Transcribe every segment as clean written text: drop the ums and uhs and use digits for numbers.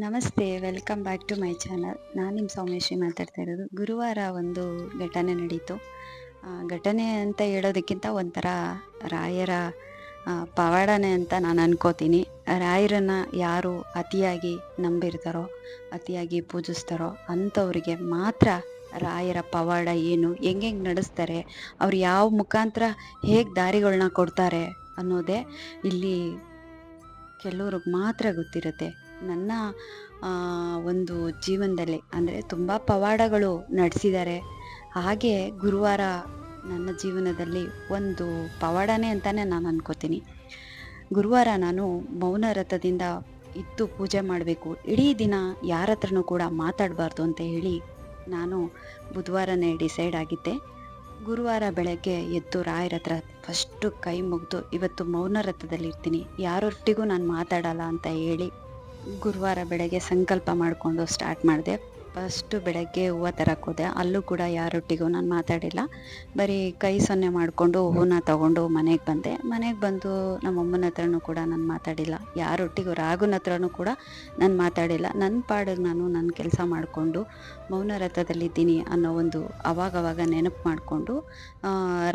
ನಮಸ್ತೆ, welcome back to my channel. ನಾನು ನಿಮ್ಮ ಸೌಮ್ಯಶ್ರೀ ಮಾತಾಡ್ತಾ ಇರೋದು. ಗುರುವಾರ ಒಂದು ಘಟನೆ ನಡೀತು. ಘಟನೆ ಅಂತ ಹೇಳೋದಕ್ಕಿಂತ ಒಂಥರ ರಾಯರ ಪವಾಡನೆ ಅಂತ ನಾನು ಅನ್ಕೋತೀನಿ. ರಾಯರನ್ನು ಯಾರು ಅತಿಯಾಗಿ ನಂಬಿರ್ತಾರೋ, ಅತಿಯಾಗಿ ಪೂಜಿಸ್ತಾರೋ ಅಂಥವ್ರಿಗೆ ಮಾತ್ರ ರಾಯರ ಪವಾಡ ಏನು, ಹೆಂಗೆ ನಡೆಸ್ತಾರೆ, ಅವ್ರು ಯಾವ ಮುಖಾಂತರ ಹೇಗೆ ದಾರಿಗಳನ್ನ ಕೊಡ್ತಾರೆ ಅನ್ನೋದೇ ಇಲ್ಲಿ ಕೆಲವ್ರಿಗೆ ಮಾತ್ರ ಗೊತ್ತಿರುತ್ತೆ. ನನ್ನ ಒಂದು ಜೀವನದಲ್ಲಿ ಅಂದರೆ ತುಂಬ ಪವಾಡಗಳು ನಡೆಸಿದ್ದಾರೆ. ಹಾಗೆ ಗುರುವಾರ ನನ್ನ ಜೀವನದಲ್ಲಿ ಒಂದು ಪವಾಡನೇ ಅಂತಲೇ ನಾನು ಅನ್ಕೋತೀನಿ. ಗುರುವಾರ ನಾನು ಮೌನ ವ್ರತದಿಂದ ಇದ್ದು ಪೂಜೆ ಮಾಡಬೇಕು, ಇಡೀ ದಿನ ಯಾರ ಹತ್ರನೂ ಕೂಡ ಮಾತಾಡಬಾರ್ದು ಅಂತ ಹೇಳಿ ನಾನು ಬುಧವಾರನೇ ಡಿಸೈಡ್ ಆಗಿದ್ದೆ. ಗುರುವಾರ ಬೆಳಗ್ಗೆ ಎದ್ದು ರಾಯರ ಹತ್ರ ಫಸ್ಟು ಕೈ ಮುಗಿದು ಇವತ್ತು ಮೌನ ವ್ರತದಲ್ಲಿರ್ತೀನಿ, ಯಾರೊಟ್ಟಿಗೂ ನಾನು ಮಾತಾಡಲ್ಲ ಅಂತ ಹೇಳಿ ಗುರುವಾರ ಬೆಳಗ್ಗೆ ಸಂಕಲ್ಪ ಮಾಡಿಕೊಂಡು ಸ್ಟಾರ್ಟ್ ಮಾಡಿದೆ. ಫಸ್ಟು ಬೆಳಗ್ಗೆ ಹೂವು ತರಕ್ಕೆ ಹೋದೆ. ಅಲ್ಲೂ ಕೂಡ ಯಾರೊಟ್ಟಿಗೂ ನಾನು ಮಾತಾಡಿಲ್ಲ. ಬರೀ ಕೈ ಸನ್ನೆ ಮಾಡಿಕೊಂಡು ಹೂವನ್ನ ತಗೊಂಡು ಮನೆಗೆ ಬಂದೆ. ಮನೆಗೆ ಬಂದು ನಮ್ಮಮ್ಮನ ಹತ್ರನೂ ಕೂಡ ನಾನು ಮಾತಾಡಿಲ್ಲ, ಯಾರೊಟ್ಟಿಗೂ ರಾಘುನ ಹತ್ರನೂ ಕೂಡ ನಾನು ಮಾತಾಡಿಲ್ಲ. ನನ್ನ ಪಾಡಿಗೆ ನಾನು ನನ್ನ ಕೆಲಸ ಮಾಡಿಕೊಂಡು ಮೌನ ವ್ರತದಲ್ಲಿದ್ದೀನಿ ಅನ್ನೋ ಒಂದು ಅವಾಗವಾಗ ನೆನಪು ಮಾಡಿಕೊಂಡು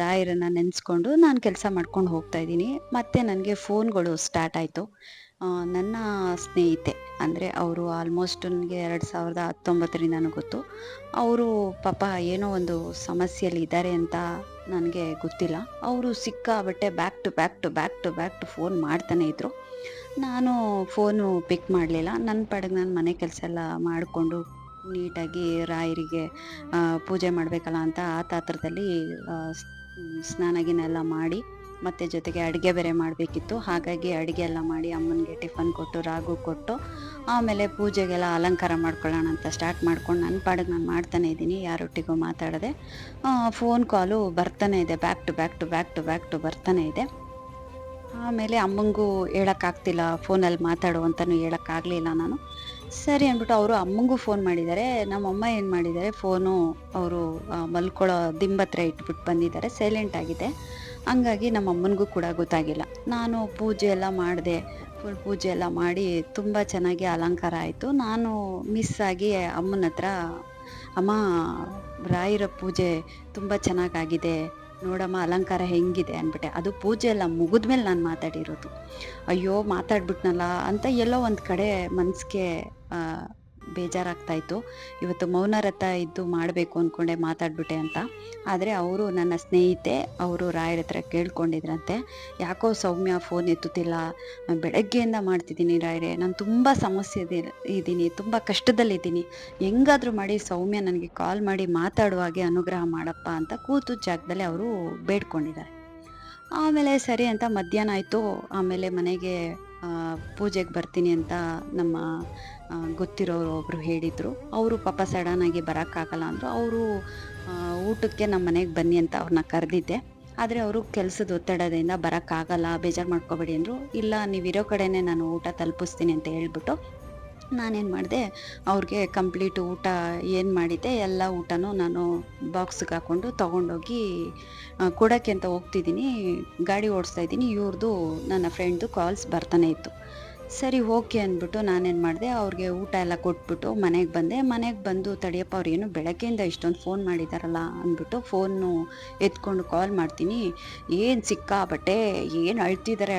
ರಾಯರನ್ನು ನೆನೆಸ್ಕೊಂಡು ನಾನು ಕೆಲಸ ಮಾಡ್ಕೊಂಡು ಹೋಗ್ತಾಯಿದ್ದೀನಿ. ಮತ್ತು ನನಗೆ ಫೋನ್ಗಳು ಸ್ಟಾರ್ಟ್ ಆಯಿತು. ನನ್ನ ಸ್ನೇಹಿತೆ ಅಂದರೆ ಅವರು ಆಲ್ಮೋಸ್ಟ್ ನನಗೆ 2019 ಗೊತ್ತು. ಅವರು ಪಾಪ ಏನೋ ಒಂದು ಸಮಸ್ಯೆಯಲ್ಲಿ ಇದ್ದಾರೆ ಅಂತ ನನಗೆ ಗೊತ್ತಿಲ್ಲ. ಅವರು ಸಿಕ್ಕಾಬಟ್ಟೆ ಬ್ಯಾಕ್ ಟು ಫೋನ್ ಮಾಡ್ತಾನೆ ಇದ್ದರು. ನಾನು ಫೋನು ಪಿಕ್ ಮಾಡಲಿಲ್ಲ. ನನ್ನ ಪಾಡಿಗೆ ನಾನು ಮನೆ ಕೆಲಸ ಎಲ್ಲ ಮಾಡಿಕೊಂಡು ನೀಟಾಗಿ ರಾಯರಿಗೆ ಪೂಜೆ ಮಾಡಬೇಕಲ್ಲ ಅಂತ ಆ ತಾತ್ರದಲ್ಲಿ ಸ್ನಾನ ಗಿನ ಎಲ್ಲ ಮಾಡಿ, ಮತ್ತು ಜೊತೆಗೆ ಅಡುಗೆ ಬೇರೆ ಮಾಡಬೇಕಿತ್ತು. ಹಾಗಾಗಿ ಅಡುಗೆ ಎಲ್ಲ ಮಾಡಿ ಅಮ್ಮನಿಗೆ ಟಿಫನ್ ಕೊಟ್ಟು ರಾಗು ಕೊಟ್ಟು ಆಮೇಲೆ ಪೂಜೆಗೆಲ್ಲ ಅಲಂಕಾರ ಮಾಡ್ಕೊಳ್ಳೋಣ ಅಂತ ಸ್ಟಾರ್ಟ್ ಮಾಡ್ಕೊಂಡು ನನ್ನ ಪಾಡಿಗೆ ನಾನು ಮಾಡ್ತಾನೆ ಇದ್ದೀನಿ, ಯಾರೊಟ್ಟಿಗೂ ಮಾತಾಡದೆ. ಫೋನ್ ಕಾಲು ಬರ್ತಾನೆ ಇದೆ, ಬ್ಯಾಕ್ ಟು ಬರ್ತಾನೆ ಇದೆ. ಆಮೇಲೆ ಅಮ್ಮಂಗೂ ಹೇಳೋಕ್ಕಾಗ್ತಿಲ್ಲ, ಫೋನಲ್ಲಿ ಮಾತಾಡು ಅಂತಲೂ ಹೇಳೋಕ್ಕಾಗಲಿಲ್ಲ ನಾನು. ಸರಿ ಅಂದ್ಬಿಟ್ಟು ಅವರು ಅಮ್ಮಂಗೂ ಫೋನ್ ಮಾಡಿದ್ದಾರೆ. ನಮ್ಮಮ್ಮ ಏನು ಮಾಡಿದ್ದಾರೆ, ಫೋನು ಅವರು ಮಲ್ಕೊಳ್ಳೋ ದಿಂಬತ್ರ ಇಟ್ಬಿಟ್ಟು ಬಂದಿದ್ದಾರೆ, ಸೈಲೆಂಟ್ ಆಗಿದೆ. ಹಂಗಾಗಿ ನಮ್ಮ ಅಮ್ಮನಿಗೂ ಕೂಡ ಗೊತ್ತಾಗಿಲ್ಲ. ನಾನು ಪೂಜೆ ಎಲ್ಲ ಮಾಡಿದೆ. ಫುಲ್ ಪೂಜೆ ಎಲ್ಲ ಮಾಡಿ ತುಂಬ ಚೆನ್ನಾಗಿ ಅಲಂಕಾರ ಆಯಿತು. ನಾನು ಮಿಸ್ ಆಗಿ ಅಮ್ಮನ ಹತ್ರ, ಅಮ್ಮ ರಾಯರ ಪೂಜೆ ತುಂಬ ಚೆನ್ನಾಗಾಗಿದೆ ನೋಡಮ್ಮ, ಅಲಂಕಾರ ಹೆಂಗಿದೆ ಅಂದ್ಬಿಟ್ಟೆ. ಅದು ಪೂಜೆ ಎಲ್ಲ ಮುಗಿದ್ಮೇಲೆ ನಾನು ಮಾತಾಡಿರೋದು. ಅಯ್ಯೋ ಮಾತಾಡ್ಬಿಟ್ನಲ್ಲ ಅಂತ ಎಲ್ಲೋ ಒಂದು ಕಡೆ ಮನಸ್ಸಿಗೆ ಬೇಜಾರಾಗ್ತಾಯಿತ್ತು. ಇವತ್ತು ಮೌನ ವ್ರತ ಇದ್ದು ಮಾಡಬೇಕು ಅಂದ್ಕೊಂಡೆ, ಮಾತಾಡ್ಬಿಟ್ಟೆ ಅಂತ. ಆದರೆ ಅವರು ನನ್ನ ಸ್ನೇಹಿತೆ, ಅವರು ರಾಯರ ಹತ್ರ ಕೇಳ್ಕೊಂಡಿದ್ರಂತೆ, ಯಾಕೋ ಸೌಮ್ಯ ಫೋನ್ ಎತ್ತುತ್ತಿಲ್ಲ, ಬೆಳಗ್ಗೆಯಿಂದ ಮಾಡ್ತಿದ್ದೀನಿ ರಾಯರೇ, ನಾನು ತುಂಬ ಸಮಸ್ಯೆ ಇದ್ದೀನಿ, ತುಂಬ ಕಷ್ಟದಲ್ಲಿದ್ದೀನಿ, ಹೆಂಗಾದರೂ ಮಾಡಿ ಸೌಮ್ಯ ನನಗೆ ಕಾಲ್ ಮಾಡಿ ಮಾತಾಡುವ ಹಾಗೆ ಅನುಗ್ರಹ ಮಾಡಪ್ಪ ಅಂತ ಕೂತು ಜಾಗದಲ್ಲಿ ಅವರು ಬೇಡ್ಕೊಂಡಿದ್ದಾರೆ. ಆಮೇಲೆ ಸರಿ ಅಂತ ಮಧ್ಯಾಹ್ನ ಆಯಿತು. ಆಮೇಲೆ ಮನೆಗೆ ಪೂಜೆಗೆ ಬರ್ತೀನಿ ಅಂತ ನಮ್ಮ ಗೊತ್ತಿರೋರು ಒಬ್ಬರು ಹೇಳಿದರು. ಅವರು ಪಾಪ ಸಡನ್ನಾಗಿ ಬರೋಕ್ಕಾಗಲ್ಲ ಅಂದರು. ಅವರು ಊಟಕ್ಕೆ ನಮ್ಮ ಮನೆಗೆ ಬನ್ನಿ ಅಂತ ಅವ್ರನ್ನ ಕರೆದಿದ್ದೆ. ಆದರೆ ಅವರು ಕೆಲಸದ ಒತ್ತಡದಿಂದ ಬರೋಕ್ಕಾಗಲ್ಲ, ಬೇಜಾರು ಮಾಡ್ಕೋಬೇಡಿ ಅಂದರು. ಇಲ್ಲ, ನೀವಿರೋ ಕಡೆನೇ ನಾನು ಊಟ ತಲುಪಿಸ್ತೀನಿ ಅಂತ ಹೇಳ್ಬಿಟ್ಟು ನಾನೇನು ಮಾಡಿದೆ, ಅವ್ರಿಗೆ ಕಂಪ್ಲೀಟ್ ಊಟ ಏನು ಮಾಡಿದ್ದೆ ಎಲ್ಲ ಊಟನೂ ನಾನು ಬಾಕ್ಸಿಗೆ ಹಾಕ್ಕೊಂಡು ತೊಗೊಂಡೋಗಿ ಕೊಡೋಕ್ಕೆ ಅಂತ ಹೋಗ್ತಿದ್ದೀನಿ. ಗಾಡಿ ಓಡಿಸ್ತಾ ಇದ್ದೀನಿ, ಇವ್ರದ್ದು ನನ್ನ ಫ್ರೆಂಡ್ದು ಕಾಲ್ಸ್ ಬರ್ತಾನೆ ಇತ್ತು. ಸರಿ ಓಕೆ ಅಂದ್ಬಿಟ್ಟು ನಾನೇನು ಮಾಡಿದೆ, ಅವ್ರಿಗೆ ಊಟ ಎಲ್ಲ ಕೊಟ್ಬಿಟ್ಟು ಮನೆಗೆ ಬಂದೆ. ಮನೆಗೆ ಬಂದು ತಡಿಯಪ್ಪ, ಅವ್ರು ಏನು ಬೆಳಗ್ಗೆಯಿಂದ ಇಷ್ಟೊಂದು ಫೋನ್ ಮಾಡಿದಾರಲ್ಲ ಅಂದ್ಬಿಟ್ಟು ಫೋನು ಎತ್ಕೊಂಡು ಕಾಲ್ ಮಾಡ್ತೀನಿ. ಏನು ಸಿಕ್ಕಾಬಟ್ಟೆ ಏನು ಅಳ್ತಿದ್ದಾರೆ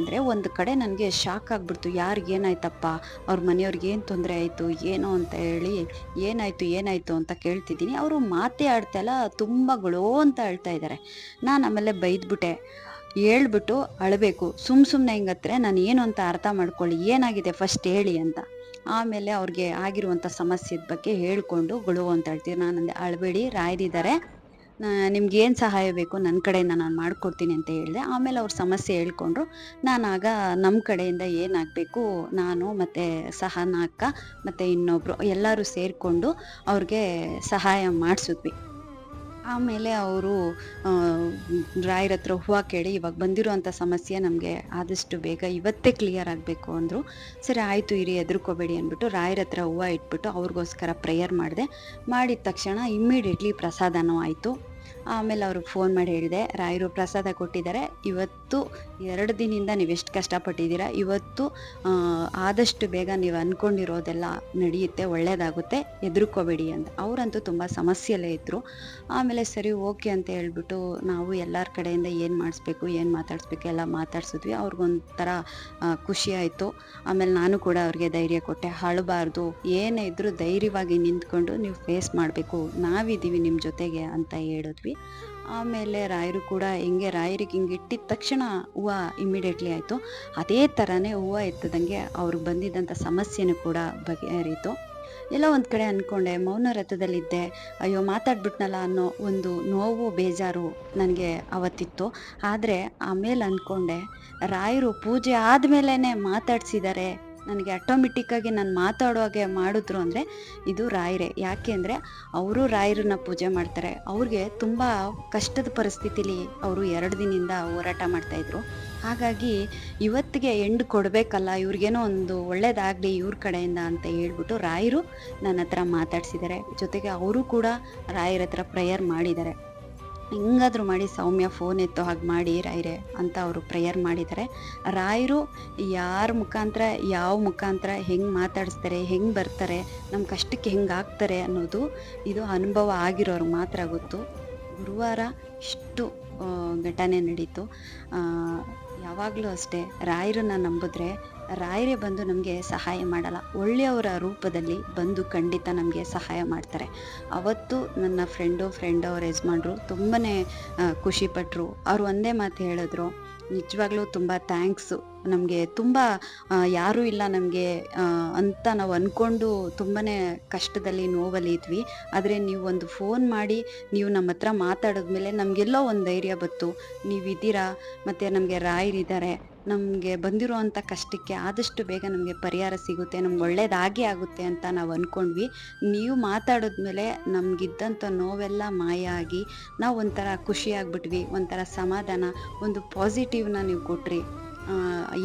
ಅಂದರೆ ಒಂದು ಕಡೆ ನನಗೆ ಶಾಕ್ ಆಗಿಬಿಡ್ತು. ಯಾರಿಗೇನಾಯ್ತಪ್ಪ, ಅವ್ರ ಮನೆಯವ್ರಿಗೆ ಏನು ತೊಂದರೆ ಆಯಿತು ಏನೋ ಅಂತ ಹೇಳಿ ಏನಾಯಿತು ಅಂತ ಕೇಳ್ತಿದ್ದೀನಿ. ಅವರು ಮಾತೇ ಆಡ್ತಾಯಿಲ್ಲ, ತುಂಬ ಗೊಳೋ ಅಂತ ಅಳ್ತಾ ಇದ್ದಾರೆ. ನಾನು ಆಮೇಲೆ ಬೈದ್ಬಿಟ್ಟೆ, ಹೇಳ್ಬಿಟ್ಟು ಅಳಬೇಕು, ಸುಮ್ಮನೆ ಹಿಂಗತ್ರೆ ನಾನು ಏನು ಅಂತ ಅರ್ಥ ಮಾಡ್ಕೊಳ್ಳಿ, ಏನಾಗಿದೆ ಫಸ್ಟ್ ಹೇಳಿ ಅಂತ. ಆಮೇಲೆ ಅವ್ರಿಗೆ ಆಗಿರುವಂಥ ಸಮಸ್ಯೆದ ಬಗ್ಗೆ ಹೇಳ್ಕೊಂಡು ಗೊಳು ಅಂತ ಹೇಳ್ತೀವಿ. ನಾನಂದೆ, ಅಳಬೇಡಿ, ರಾಯರಿದ್ದಾರೆ, ನಿಮ್ಗೇನು ಸಹಾಯ ಬೇಕು ನನ್ನ ಕಡೆಯಿಂದ ನಾನು ಮಾಡಿಕೊಡ್ತೀನಿ ಅಂತ ಹೇಳಿದೆ. ಆಮೇಲೆ ಅವ್ರ ಸಮಸ್ಯೆ ಹೇಳ್ಕೊಂಡ್ರು. ನಾನಾಗ ನಮ್ಮ ಕಡೆಯಿಂದ ಏನಾಗಬೇಕು, ನಾನು ಮತ್ತು ಸಹನಾ ಅಕ್ಕ ಮತ್ತು ಇನ್ನೊಬ್ಬರು ಎಲ್ಲರೂ ಸೇರಿಕೊಂಡು ಅವ್ರಿಗೆ ಸಹಾಯ ಮಾಡಿಸಿದ್ವಿ. ಆಮೇಲೆ ಅವರು ರಾಯರ ಹತ್ರ ಹೂವು ಕೇಳಿ, ಇವಾಗ ಬಂದಿರೋವಂಥ ಸಮಸ್ಯೆ ನಮಗೆ ಆದಷ್ಟು ಬೇಗ ಇವತ್ತೇ ಕ್ಲಿಯರ್ ಆಗಬೇಕು ಅಂದರು. ಸರಿ ಆಯಿತು ಇರಿ, ಹೆದರ್ಕೋಬೇಡಿ ಅಂದ್ಬಿಟ್ಟು ರಾಯರ ಹತ್ರ ಹೂವು ಇಟ್ಬಿಟ್ಟು ಅವ್ರಿಗೋಸ್ಕರ ಪ್ರೇಯರ್ ಮಾಡಿದೆ. ಮಾಡಿದ ತಕ್ಷಣ ಇಮ್ಮಿಡಿಯೇಟ್ಲಿ ಪ್ರಸಾದನೂ ಆಯಿತು. ಆಮೇಲೆ ಅವ್ರಿಗೆ ಫೋನ್ ಮಾಡಿ ಹೇಳಿದೆ, ರಾಯರು ಪ್ರಸಾದ ಕೊಟ್ಟಿದ್ದಾರೆ, ಇವತ್ತು 2 ದಿನದಿಂದ ನೀವೆಷ್ಟು ಕಷ್ಟಪಟ್ಟಿದ್ದೀರಾ. ಇವತ್ತು ಆದಷ್ಟು ಬೇಗ ನೀವು ಅಂದ್ಕೊಂಡಿರೋದೆಲ್ಲ ನಡೆಯುತ್ತೆ, ಒಳ್ಳೆಯದಾಗುತ್ತೆ, ಹೆದರ್ಕೋಬೇಡಿ ಅಂತ. ಅವರಂತೂ ತುಂಬ ಸಮಸ್ಯೆಯಲ್ಲೇ ಇದ್ದರು. ಆಮೇಲೆ ಸರಿ ಓಕೆ ಅಂತ ಹೇಳ್ಬಿಟ್ಟು ನಾವು ಎಲ್ಲರ ಕಡೆಯಿಂದ ಏನು ಮಾಡಿಸ್ಬೇಕು, ಏನು ಮಾತಾಡಿಸ್ಬೇಕು ಎಲ್ಲ ಮಾತಾಡ್ಸಿದ್ವಿ. ಅವ್ರಿಗೊಂಥರ ಖುಷಿ ಆಯಿತು. ಆಮೇಲೆ ನಾನು ಕೂಡ ಅವ್ರಿಗೆ ಧೈರ್ಯ ಕೊಟ್ಟೆ. ಅಳಬಾರ್ದು, ಏನೇ ಇದ್ರೂ ಧೈರ್ಯವಾಗಿ ನಿಂತ್ಕೊಂಡು ನೀವು ಫೇಸ್ ಮಾಡಬೇಕು, ನಾವಿದ್ದೀವಿ ನಿಮ್ಮ ಜೊತೆಗೆ ಅಂತ ಹೇಳಿದ್ವಿ. ಆಮೇಲೆ ರಾಯರು ಕೂಡ ಹಿಂಗೆ ರಾಯರಿಗೆ ಹಿಂಗೆ ಇಟ್ಟಿದ ತಕ್ಷಣ ಹೂವು ಇಮ್ಮಿಡಿಯೇಟ್ಲಿ ಆಯಿತು. ಅದೇ ಥರನೇ ಹೂವು ಎತ್ತದಂಗೆ ಅವ್ರಿಗೆ ಬಂದಿದ್ದಂಥ ಸಮಸ್ಯೆನೂ ಕೂಡ ಬಗೆಹರೀತು. ಎಲ್ಲೋ ಒಂದು ಕಡೆ ಅಂದ್ಕೊಂಡೆ, ಮೌನ ವ್ರತದಲ್ಲಿದ್ದೆ, ಅಯ್ಯೋ ಮಾತಾಡ್ಬಿಟ್ನಲ್ಲ ಅನ್ನೋ ಒಂದು ನೋವು ಬೇಜಾರು ನನಗೆ ಅವತ್ತಿತ್ತು. ಆದರೆ ಆಮೇಲೆ ಅಂದ್ಕೊಂಡೆ, ರಾಯರು ಪೂಜೆ ಆದಮೇಲೆ ಮಾತಾಡ್ಸಿದ್ದಾರೆ, ನನಗೆ ಆಟೋಮೆಟಿಕ್ಕಾಗಿ ನಾನು ಮಾತಾಡೋ ಹಾಗೆ ಮಾಡಿದ್ರು ಅಂದರೆ ಇದು ರಾಯರೇ. ಯಾಕೆ ಅಂದರೆ ಅವರು ರಾಯರನ್ನ ಪೂಜೆ ಮಾಡ್ತಾರೆ. ಅವ್ರಿಗೆ ತುಂಬ ಕಷ್ಟದ ಪರಿಸ್ಥಿತಿಲಿ ಅವರು 2 ದಿನದಿಂದ ಹೋರಾಟ ಮಾಡ್ತಾಯಿದ್ರು. ಹಾಗಾಗಿ ಇವತ್ತಿಗೆ ಎಂಡ್ ಕೊಡಬೇಕಲ್ಲ, ಇವ್ರಿಗೇನೋ ಒಂದು ಒಳ್ಳೇದಾಗಲಿ ಇವ್ರ ಕಡೆಯಿಂದ ಅಂತ ಹೇಳ್ಬಿಟ್ಟು ರಾಯರು ನನ್ನ ಹತ್ರ ಮಾತಾಡ್ಸಿದ್ದಾರೆ. ಜೊತೆಗೆ ಅವರು ಕೂಡ ರಾಯರ ಹತ್ರ ಪ್ರೇಯರ್ ಮಾಡಿದ್ದಾರೆ. ಹೆಂಗಾದ್ರೂ ಮಾಡಿ ಸೌಮ್ಯ ಫೋನ್ ಎತ್ತೋ ಹಾಗೆ ಮಾಡಿ ರಾಯರೇ ಅಂತ ಅವರು ಪ್ರೇಯರ್ ಮಾಡಿದ್ದಾರೆ. ರಾಯರು ಯಾರ ಮುಖಾಂತರ, ಯಾವ ಮುಖಾಂತರ ಹೆಂಗೆ ಮಾತಾಡಿಸ್ತಾರೆ, ಹೆಂಗೆ ಬರ್ತಾರೆ, ನಮ್ಮ ಕಷ್ಟಕ್ಕೆ ಹೆಂಗೆ ಆಗ್ತಾರೆ ಅನ್ನೋದು ಇದು ಅನುಭವ ಆಗಿರೋರ್ಗೆ ಮಾತ್ರ ಗೊತ್ತು. ಗುರುವಾರ ಇಷ್ಟು ಘಟನೆ ನಡೀತು. ಯಾವಾಗಲೂ ಅಷ್ಟೇ, ರಾಯರನ್ನ ನಂಬಿದ್ರೆ ರಾಯರೇ ಬಂದು ನಮಗೆ ಸಹಾಯ ಮಾಡಲ್ಲ, ಒಳ್ಳೆಯವರ ರೂಪದಲ್ಲಿ ಬಂದು ಖಂಡಿತ ನಮಗೆ ಸಹಾಯ ಮಾಡ್ತಾರೆ. ಅವತ್ತು ನನ್ನ ಫ್ರೆಂಡು ಅವ್ರ ಯಜಮಾನ್ರು ತುಂಬಾ ಖುಷಿಪಟ್ಟರು. ಅವ್ರು ಒಂದೇ ಮಾತು ಹೇಳಿದ್ರು, ನಿಜವಾಗ್ಲೂ ತುಂಬ ಥ್ಯಾಂಕ್ಸು, ನಮಗೆ ತುಂಬ ಯಾರೂ ಇಲ್ಲ ನಮಗೆ ಅಂತ ನಾವು ಅಂದ್ಕೊಂಡು ತುಂಬಾ ಕಷ್ಟದಲ್ಲಿ ನೋವಲ್ಲಿ ಇದ್ವಿ. ಆದರೆ ನೀವು ಒಂದು ಫೋನ್ ಮಾಡಿ ನೀವು ನಮ್ಮ ಹತ್ರ ಮಾತಾಡಿದ್ಮೇಲೆ ನಮಗೆಲ್ಲೋ ಒಂದು ಧೈರ್ಯ ಬಂತು, ನೀವಿದ್ದೀರಾ ಮತ್ತು ನಮಗೆ ರಾಯರಿದ್ದಾರೆ, ನಮಗೆ ಬಂದಿರೋ ಅಂಥ ಕಷ್ಟಕ್ಕೆ ಆದಷ್ಟು ಬೇಗ ನಮಗೆ ಪರಿಹಾರ ಸಿಗುತ್ತೆ, ನಮ್ಗೆ ಒಳ್ಳೇದಾಗೇ ಆಗುತ್ತೆ ಅಂತ ನಾವು ಅಂದ್ಕೊಂಡ್ವಿ. ನೀವು ಮಾತಾಡಿದ್ಮೇಲೆ ನಮಗಿದ್ದಂಥ ನೋವೆಲ್ಲ ಮಾಯ ಆಗಿ ನಾವು ಒಂಥರ ಖುಷಿಯಾಗ್ಬಿಟ್ವಿ, ಒಂಥರ ಸಮಾಧಾನ, ಒಂದು ಪಾಸಿಟಿವ್ನ ನೀವು ಕೊಟ್ರಿ.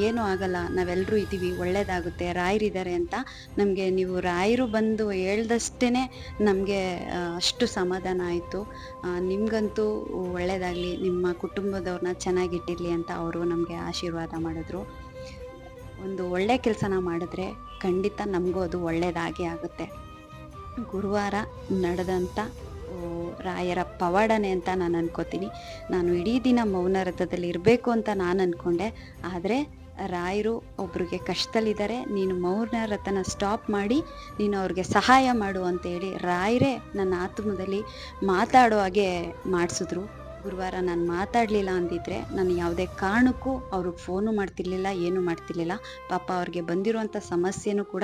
ಏನೂ ಆಗಲ್ಲ, ನಾವೆಲ್ಲರೂ ಇದ್ದೀವಿ, ಒಳ್ಳೆಯದಾಗುತ್ತೆ, ರಾಯರಿದ್ದಾರೆ ಅಂತ ನಮಗೆ ನೀವು ರಾಯರು ಬಂದು ಹೇಳ್ದಷ್ಟೇ ನಮಗೆ ಅಷ್ಟು ಸಮಾಧಾನ ಆಯಿತು. ನಿಮಗಂತೂ ಒಳ್ಳೆಯದಾಗಲಿ, ನಿಮ್ಮ ಕುಟುಂಬದವ್ರನ್ನ ಚೆನ್ನಾಗಿಟ್ಟಿರಲಿ ಅಂತ ಅವರು ನಮಗೆ ಆಶೀರ್ವಾದ ಮಾಡಿದ್ರು. ಒಂದು ಒಳ್ಳೆಯ ಕೆಲಸನ ಮಾಡಿದ್ರೆ ಖಂಡಿತ ನಮಗೂ ಅದು ಒಳ್ಳೆಯದಾಗೇ ಆಗುತ್ತೆ. ಗುರುವಾರ ನಡೆದಂಥ ರಾಯರ ಪವಾಡನೆ ಅಂತ ನಾನು ಅನ್ಕೋತೀನಿ. ನಾನು ಇಡೀ ದಿನ ಮೌನ ವ್ರತದಲ್ಲಿ ಇರಬೇಕು ಅಂತ ನಾನು ಅಂದ್ಕೊಂಡೆ. ಆದರೆ ರಾಯರು ಒಬ್ರಿಗೆ ಕಷ್ಟದಲ್ಲಿದ್ದಾರೆ, ನೀನು ಮೌನ ವ್ರತನ ಸ್ಟಾಪ್ ಮಾಡಿ ನೀನು ಅವ್ರಿಗೆ ಸಹಾಯ ಮಾಡು ಅಂತೇಳಿ ರಾಯರೇ ನನ್ನ ಆತ್ಮದಲ್ಲಿ ಮಾತಾಡೋ ಹಾಗೆ ಮಾಡಿಸಿದ್ರು. ಗುರುವಾರ ನಾನು ಮಾತಾಡಲಿಲ್ಲ ಅಂದಿದ್ರೆ ನಾನು ಯಾವುದೇ ಕಾರಣಕ್ಕೂ ಅವ್ರಿಗೆ ಫೋನು ಮಾಡ್ತಿರ್ಲಿಲ್ಲ, ಏನೂ ಮಾಡ್ತಿರ್ಲಿಲ್ಲ. ಪಾಪ ಅವ್ರಿಗೆ ಬಂದಿರುವಂಥ ಸಮಸ್ಯೆನೂ ಕೂಡ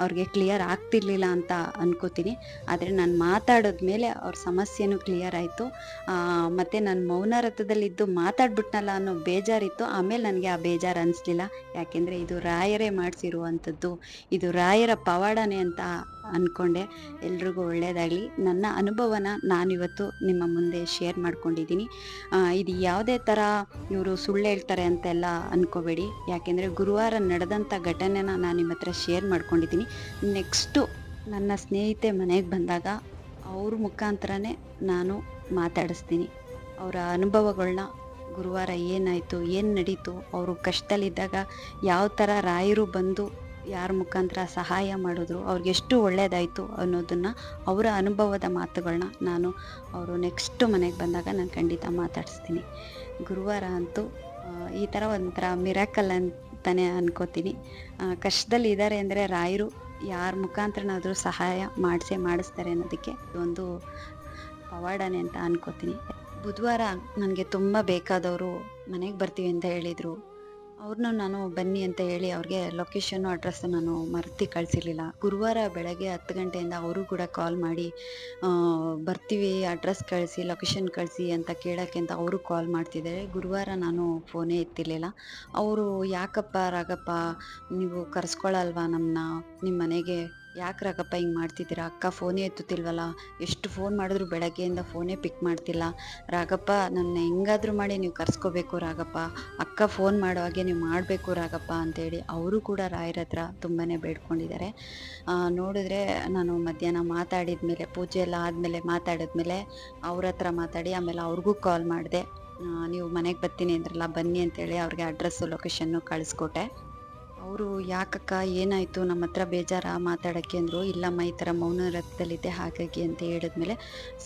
ಅವ್ರಿಗೆ ಕ್ಲಿಯರ್ ಆಗ್ತಿರ್ಲಿಲ್ಲ ಅಂತ ಅನ್ಕೋತೀನಿ. ಆದರೆ ನಾನು ಮಾತಾಡಿದ್ಮೇಲೆ ಅವ್ರ ಸಮಸ್ಯೆನೂ ಕ್ಲಿಯರ್ ಆಯಿತು. ಮತ್ತು ನಾನು ಮೌನ ವ್ರತದಲ್ಲಿದ್ದು ಮಾತಾಡ್ಬಿಟ್ನಲ್ಲ ಅನ್ನೋ ಬೇಜಾರಿತ್ತು. ಆಮೇಲೆ ನನಗೆ ಆ ಬೇಜಾರು ಅನ್ನಿಸ್ಲಿಲ್ಲ. ಯಾಕೆಂದರೆ ಇದು ರಾಯರೇ ಮಾಡಿಸಿರುವಂಥದ್ದು, ಇದು ರಾಯರ ಪವಾಡನೆ ಅಂತ ಅಂದ್ಕೊಂಡೆ. ಎಲ್ರಿಗೂ ಒಳ್ಳೆಯದಾಗಲಿ. ನನ್ನ ಅನುಭವನ ನಾನಿವತ್ತು ನಿಮ್ಮ ಮುಂದೆ ಶೇರ್ ಮಾಡ್ಕೊಂಡಿದ್ದೀನಿ. ಇದು ಯಾವುದೇ ಥರ ಇವರು ಸುಳ್ಳು ಹೇಳ್ತಾರೆ ಅಂತೆಲ್ಲ ಅಂದ್ಕೋಬೇಡಿ. ಯಾಕೆಂದರೆ ಗುರುವಾರ ನಡೆದಂಥ ಘಟನೆನ ನಾನು ನಿಮ್ಮ ಹತ್ರ ಶೇರ್ ಮಾಡ್ಕೊಂಡಿದ್ದೀನಿ. ನೆಕ್ಸ್ಟು ನನ್ನ ಸ್ನೇಹಿತೆ ಮನೆಗೆ ಬಂದಾಗ ಅವ್ರ ಮುಖಾಂತರನೇ ನಾನು ಮಾತಾಡಿಸ್ತೀನಿ. ಅವರ ಅನುಭವಗಳನ್ನ, ಗುರುವಾರ ಏನಾಯಿತು, ಏನು ನಡೀತು, ಅವರು ಕಷ್ಟದಲ್ಲಿದ್ದಾಗ ಯಾವ ಥರ ರಾಯರು ಬಂದು ಯಾರ ಮುಖಾಂತರ ಸಹಾಯ ಮಾಡಿದ್ರು, ಅವ್ರಿಗೆಷ್ಟು ಒಳ್ಳೆಯದಾಯಿತು ಅನ್ನೋದನ್ನು, ಅವರ ಅನುಭವದ ಮಾತುಗಳನ್ನ ನಾನು ಅವರು ನೆಕ್ಸ್ಟು ಮನೆಗೆ ಬಂದಾಗ ನಾನು ಖಂಡಿತ ಮಾತಾಡಿಸ್ತೀನಿ. ಗುರುವಾರ ಅಂತೂ ಈ ಥರ ಒಂಥರ ಮಿರಾಕಲ್ ಅಂತಲೇ ಅನ್ಕೋತೀನಿ. ಕಷ್ಟದಲ್ಲಿ ಇದ್ದಾರೆ ಅಂದರೆ ರಾಯರು ಯಾರ ಮುಖಾಂತರನಾದರೂ ಸಹಾಯ ಮಾಡಿಸ್ತಾರೆ ಅನ್ನೋದಕ್ಕೆ ಒಂದು ಪವಾಡನೆ ಅಂತ ಅನ್ಕೋತೀನಿ. ಬುಧವಾರ ನನಗೆ ತುಂಬ ಬೇಕಾದವರು ಮನೆಗೆ ಬರ್ತೀವಿ ಅಂತ ಹೇಳಿದರು. ಅವ್ರನ್ನ ನಾನು ಬನ್ನಿ ಅಂತ ಹೇಳಿ ಅವ್ರಿಗೆ ಲೊಕೇಶನ್ನು ಅಡ್ರೆಸ್ಸು ನಾನು ಮರೆತು ಕಳಿಸಿರ್ಲಿಲ್ಲ. ಗುರುವಾರ ಬೆಳಗ್ಗೆ 10 ಗಂಟೆಯಿಂದ ಅವರು ಕೂಡ ಕಾಲ್ ಮಾಡಿ ಬರ್ತೀವಿ, ಅಡ್ರೆಸ್ ಕಳಿಸಿ, ಲೊಕೇಶನ್ ಕಳಿಸಿ ಅಂತ ಕೇಳೋಕ್ಕೆ ಅಂತ ಅವರು ಕಾಲ್ ಮಾಡ್ತಿದ್ದಾರೆ. ಗುರುವಾರ ನಾನು ಫೋನೇ ಎತ್ತಿರಲಿಲ್ಲ. ಅವರು ಯಾಕಪ್ಪ ರಾಗಪ್ಪ ನೀವು ಕರೆಸ್ಕೊಳ್ಳಲ್ವಾ ನಮ್ಮನ್ನ ನಿಮ್ಮ ಮನೆಗೆ, ಯಾಕೆ ರಾಗಪ್ಪ ಹಿಂಗೆ ಮಾಡ್ತಿದ್ದೀರಾ, ಅಕ್ಕ ಫೋನೇ ಎತ್ತುತ್ತಿಲ್ವಲ್ಲ, ಎಷ್ಟು ಫೋನ್ ಮಾಡಿದ್ರು ಬೆಳಗ್ಗೆಯಿಂದ ಫೋನೇ ಪಿಕ್ ಮಾಡ್ತಿಲ್ಲ, ರಾಗಪ್ಪ ನನ್ನ ಹೆಂಗಾದ್ರೂ ಮಾಡಿ ನೀವು ಕರೆಸ್ಕೋಬೇಕು ರಾಗಪ್ಪ, ಅಕ್ಕ ಫೋನ್ ಮಾಡೋ ಹಾಗೆ ನೀವು ಮಾಡಬೇಕು ರಾಗಪ್ಪ ಅಂತೇಳಿ ಅವರು ಕೂಡ ರಾಯರ ಹತ್ರ ತುಂಬಾ ಬೇಡ್ಕೊಂಡಿದ್ದಾರೆ. ನೋಡಿದ್ರೆ ನಾನು ಮಧ್ಯಾಹ್ನ ಮಾತಾಡಿದ ಮೇಲೆ, ಪೂಜೆ ಎಲ್ಲ ಆದಮೇಲೆ ಮಾತಾಡಿದ್ಮೇಲೆ ಅವ್ರ ಹತ್ರ ಮಾತಾಡಿ ಆಮೇಲೆ ಅವ್ರಿಗೂ ಕಾಲ್ ಮಾಡಿದೆ. ನೀವು ಮನೆಗೆ ಬರ್ತೀನಿ ಅಂದ್ರಲ್ಲ, ಬನ್ನಿ ಅಂತೇಳಿ ಅವ್ರಿಗೆ ಅಡ್ರೆಸ್ಸು ಲೊಕೇಶನ್ನು ಕಳಿಸ್ಕೊಟ್ಟೆ. ಅವರು ಯಾಕಕ್ಕ ಏನಾಯಿತು, ನಮ್ಮ ಹತ್ರ ಬೇಜಾರಾ ಮಾತಾಡೋಕ್ಕೆ ಅಂದರು. ಇಲ್ಲಮ್ಮ, ಈ ಥರ ಮೌನ ವ್ರತದಲ್ಲಿದ್ದೆ ಹಾಗಾಗಿ ಅಂತ ಹೇಳಿದ್ಮೇಲೆ,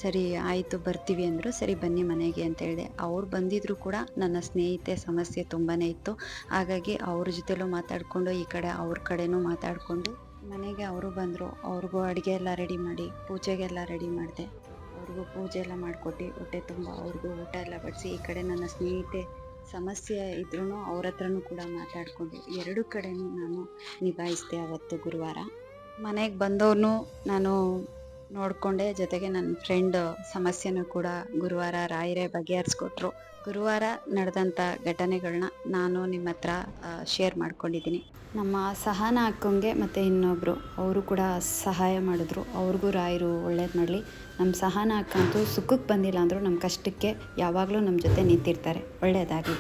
ಸರಿ ಆಯಿತು ಬರ್ತೀವಿ ಅಂದರು. ಸರಿ ಬನ್ನಿ ಮನೆಗೆ ಅಂತ ಹೇಳಿದೆ. ಅವ್ರು ಬಂದಿದ್ರು ಕೂಡ ನನ್ನ ಸ್ನೇಹಿತೆ ಸಮಸ್ಯೆ ತುಂಬಾ ಇತ್ತು. ಹಾಗಾಗಿ ಅವ್ರ ಜೊತೆಲೂ ಮಾತಾಡಿಕೊಂಡು ಈ ಕಡೆ ಅವ್ರ ಕಡೆನೂ ಮಾತಾಡಿಕೊಂಡು ಮನೆಗೆ ಅವರು ಬಂದರು. ಅವ್ರಿಗೂ ಅಡುಗೆ ಎಲ್ಲ ರೆಡಿ ಮಾಡಿ, ಪೂಜೆಗೆಲ್ಲ ರೆಡಿ ಮಾಡಿದೆ. ಅವ್ರಿಗೂ ಪೂಜೆ ಎಲ್ಲ ಮಾಡಿಕೊಟ್ಟು ಹೊಟ್ಟೆ ತುಂಬ ಅವ್ರಿಗೂ ಊಟ ಎಲ್ಲ ಬಡಿಸಿ, ಈ ಕಡೆ ನನ್ನ ಸ್ನೇಹಿತೆ ಸಮಸ್ಯೆ ಇದ್ರೂ ಅವ್ರ ಹತ್ರನೂ ಕೂಡ ಮಾತಾಡಿಕೊಂಡು ಎರಡೂ ಕಡೆನೂ ನಾನು ನಿಭಾಯಿಸಿದೆ ಅವತ್ತು ಗುರುವಾರ. ಮನೆಗೆ ಬಂದವ್ರನ್ನೂ ನಾನು ನೋಡಿಕೊಂಡೆ, ಜೊತೆಗೆ ನನ್ನ ಫ್ರೆಂಡ್ ಸಮಸ್ಯೆನೂ ಕೂಡ ಗುರುವಾರ ರಾಯರೇ ಬಗೆಹರಿಸ್ಕೊಟ್ರು. ಗುರುವಾರ ನಡೆದಂಥ ಘಟನೆಗಳನ್ನ ನಾನು ನಿಮ್ಮ ಹತ್ರ ಶೇರ್ ಮಾಡ್ಕೊಂಡಿದ್ದೀನಿ. ನಮ್ಮ ಸಹನಾ ಅಕ್ಕಂಗೆ ಮತ್ತು ಇನ್ನೊಬ್ಬರು ಅವರು ಕೂಡ ಸಹಾಯ ಮಾಡಿದ್ರು. ಅವ್ರಿಗೂ ರಾಯರು ಒಳ್ಳೇದು ಮಾಡಲಿ. ನಮ್ಮ ಸಹನಾ ಅಕ್ಕ ಅಂತೂ ಸುಖಕ್ಕೆ ಬಂದಿಲ್ಲ ಅಂದರೂ ನಮ್ಮ ಕಷ್ಟಕ್ಕೆ ಯಾವಾಗಲೂ ನಮ್ಮ ಜೊತೆ ನಿಂತಿರ್ತಾರೆ. ಒಳ್ಳೆಯದಾಗಲಿ.